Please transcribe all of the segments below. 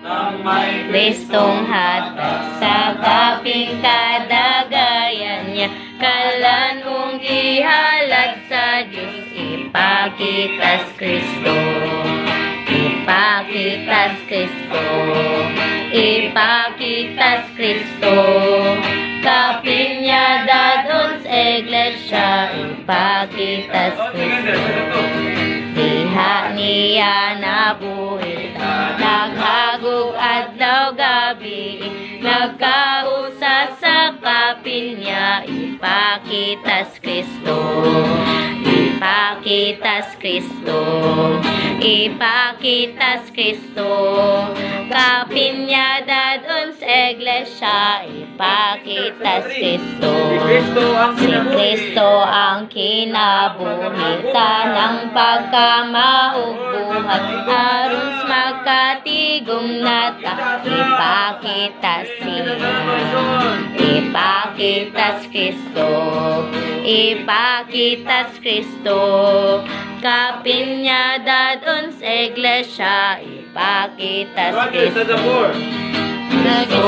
ang may Kristong hatag sa kaping kadagayan niya. Kalan mong ihalad sa Diyos, ipakitas Kristo. Ipakitas Kristo, ipakitas Kristo. Kapinyada doon sa iglesia, ipakitas Kristo. Diha niya nabuhi, naghagog adlaw gabi, nagkausa sa kapinya, ipakitas Kristo. Ipakitas Kristo, ipakitas Kristo. Kapinyada doon sa iglesia, ipakitas Kristo. Si Kristo ang kinabuhitan ng pagkamaubuhat, aron magkatigom nata, ipakitas siya. Ipakitas Kristo, ipakitas Kristo. Kapinyada doon sa iglesia, ipakitas Kristo. Kristo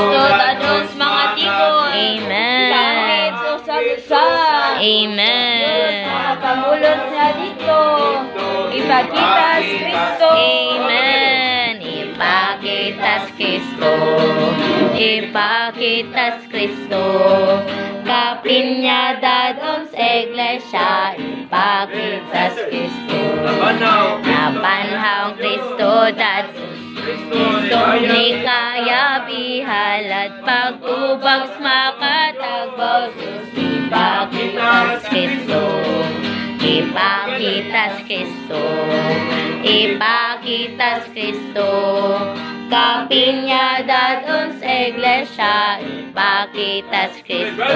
doon sa mga tikoy. Amen. Amen. Pangulot na dito. Ipakitas Kristo. Amen. Ipakitas Kristo. Ipakitas Kristo. Kapinyada doon sa iglesia, ipakitas Kristo. Nabanhaw Kristo dados, Kristo ni kaya bihalad, pagtubag makatagbaw Diyos, ipakitas Kristo. Ipakitas Kristo, ipakitas Kristo. Kapinyada doon sa iglesia, ipakitas Kristo.